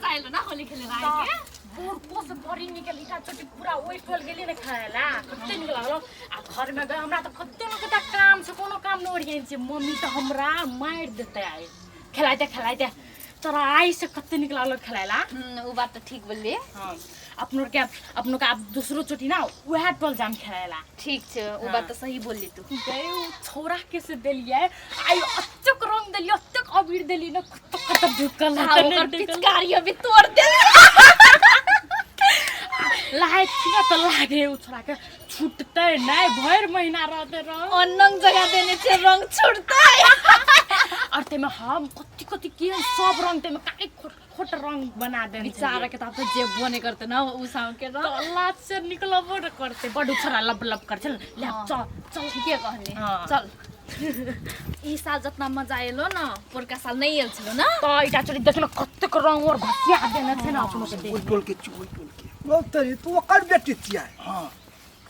मजा आइलो ना होली खेले आए के और कोस बड़ी निकल इटा छोटी पूरा वेस्ट होल गेली ने खाएला कते निक लागलो आ घर में गए हमरा त कते न कते काम से कोनो काम न ओरियन छै मम्मी त हमरा मार देते आए खिलाइते तोरा आई से कते निक लागलो खेलाइला वो बात तो ठीक बोलली। हां अपनो के आप दूसरो चोटी ना वह टोल जाम खेलाइला ठीक छै वो बात तो सही बोलली तू। गए छोरा के से देलिए आई अत्तक रंग देलिए अत्तक अबीर देली न कत ढुकल ओकर पिचकारी अभी तोड़ दे लाइट किना त लागे उ छोरा के छूटते नहीं भर महीना रहते रंग अनंग जगह देने से रंग छूटता और ते में हम कति के सब रंग ते में काई खोट रंग बना दे बेचारा के त जे बने करते ना उ साउ के रंग अल्लाह से निकलबो न करते बड़ छोरा लब कर चल ले चल ठीके कहले चल ई साल जितना मजा आइलो न पोरका साल नहीं आइल छलो ना त इटा चली देखल कते के रंग और घसिया देने छै ना अपनो के ओइ टोल के लो तरी तू ओकर बेटी छियै हां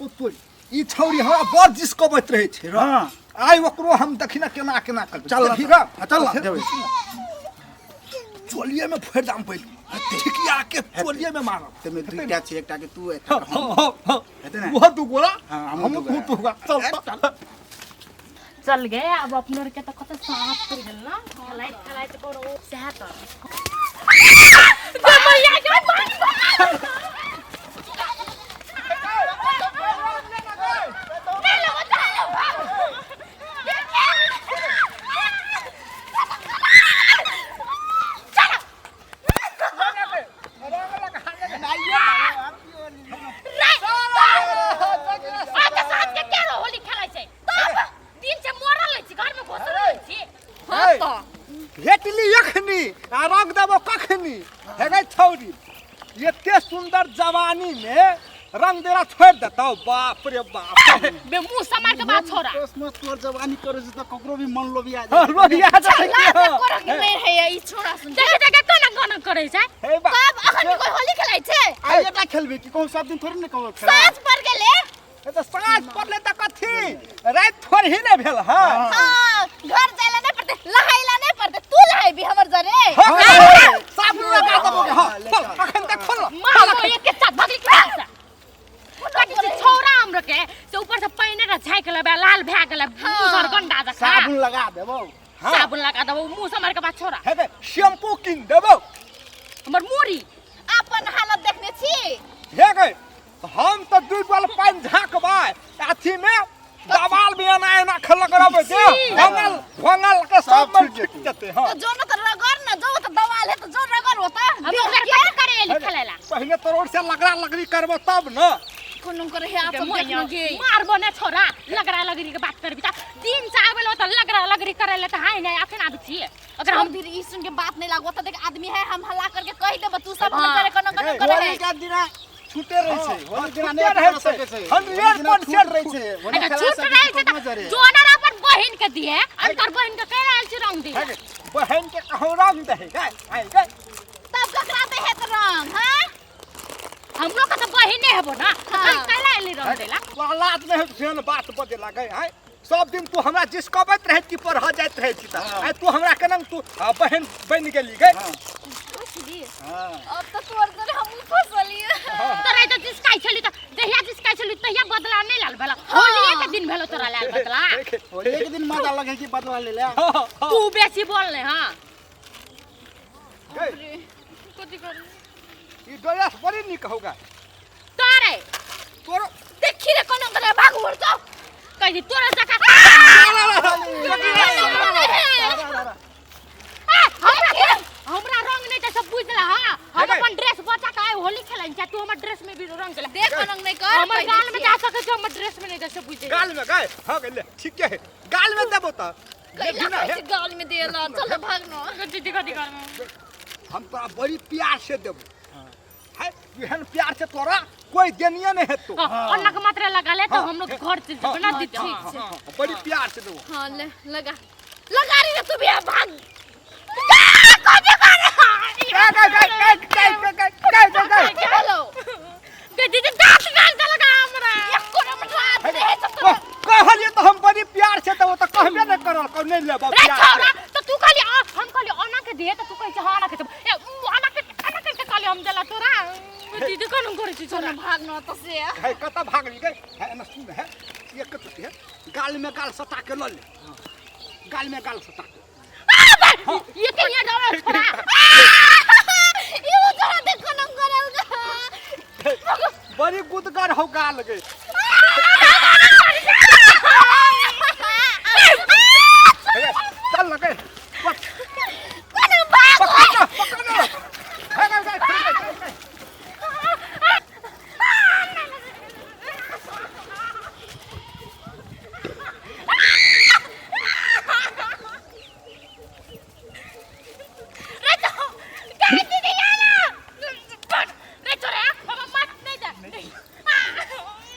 ओ तोरी ई छौरी हमरा बड़ जिसकबैत रहै छै हां आइ ओकरो हम देखिना केना कर चल फिर चल जेबै चोलिए में फेर दाम पैल ठिकिया के चोलिए में मारब ते में दुईटा छै एकटा के तू एकटा हेते ना वो तू गोरा हम तू होगा चल चल गए अब अपनो के त कते साफ कर गेल ना खलाइत करो सेहत मैया के भेटली यखनी आ रंग देबो कखनी हेगे छौरी एते सुंदर जवानी में रंग देना छोड़ देता बाप रे बाप बे मुंह समार के बात छोरा मत तोर जवानी करे से त ककरो भी मन लोबिया लोबिया जाय कोरा के नहीं है ई छोरा सुन देखे कोना गाना करे छै हे बाप कब अखन कोई होली खेलाइ छै आइ एटा खेलबे कि कहू सब दिन थोड़ी न कहू खेला साँझ पड़ गेले ए त साँझ पड़ले त कथी रात थोड़ी ने भेल हां हां घर जाइला नहीं पड़ते लहाइला नहीं पड़ते तू लहाई भी हमर जरे साबुन लगा देबो हां अखन तक खोल मार को एक के साथ भागली के कति छोरा हमरो के से ऊपर से पानी र झाइक लेबे लाल भए गेले मुसर गंडा जका साबुन लगा देबो साबुन लगा देबो मुंह समार के बात छोरा हेगे शैम्पू किन देबो हमर मुरी अपन हालत देखने छी हेगे हम तो दुई बाल पानी झाकबाय अथी में दबाल भी एना खल करबे दे भंगल के सब में छिट जेते हां तो जो न त रगड़ न जो त दवाल है तो जो रगड़ होता हम ओकर क्या करेली खेलेला पहले तो रोड से लगरा लगरी करबो तब न कोनो करे है आप देखनो गे मारबो ने छोरा लगरा लगरी के बात करबी त दिन से आबेलो त लगरा लगरी करेले त हाय नै अखन आबी छी अगर हम फिर ई सुन के बात नहीं लागो त देख आदमी है हम हल्ला करके कह देब तू सब करे कोनो करे होली का दिना छूटे रहे छै होली दिना नहीं रह सके छै 100% रहे छै होली अगर खेला छूट रहे छै त जोनर अपन बहिन के दिए अंतर बहिन के कह रहल छी रंग दी बहन के कहू रंग दे गए तब ककरा दे है त रंग हां हम लोग का बहिने हेबो ना हम काला एली रंग देला लात में सेन बात बजे लागे है सब दिन तू हमरा जिसकबैत रहे की पर ह जाइत रहे छी त आई तू हमरा केनम तू बहन बन गेली गए हां अब तो तोर जरे हम फसली तोरा त जिसकाई छली त जहिया जिसकाई छली तहिया बदला नहीं लाल भला होली के दिन भेलो तोरा लाल बदला होली के दिन मजा लगे कि बदला ले ले तू बेसी बोलले हां कथि कर ई ड्रेस बड़ी निक होगा तोरे तोरो देखी रे कोनो करे भाग उड़ जाओ कह दी तोरा जका हमरा रंग नहीं त सब बुझला हां हम अपन ड्रेस बचा के आए होली खेलन छ तू हमर ड्रेस में भी रंग गेला देख रंग नहीं कर हमर गाल में जा सके छ हमर ड्रेस में नहीं त सब बुझे गाल में गए हो गेले ठीक है गाल में देबो त कैला कैसे गाल में देला चल भागनो कथि कर हम तोरा बड़ी प्यार से देबो है एहन प्यार से तोरा कोई देनिए नहीं हेतो अन्ना के मात्रा लगा ले तो हम लोग घर चल जब ना दी ठीक है बड़ी प्यार से देबो हां ले लगा रही रे तू भी भाग हेलो बेटी के दांत गाल के लगा हमरा एको न रात रहे सब कहलिए तो हम बड़ी प्यार से देबो त कहबे न करल को नहीं लेबो रे छोरा तो तू खाली हम खाली अन्ना के दे तो तू कह छ अन्ना के अन्ना के हम देला तोरा दीदी कोन करे छी चल छोरा भाग न त से है कता भागली गई है ना सुन है ये कत है गाल में गाल सटा के ल ले गाल में गाल सटा के ये के यहाँ डालो छोरा यो जरा देखो न गरल बड़ी गुदगर हो गाल गई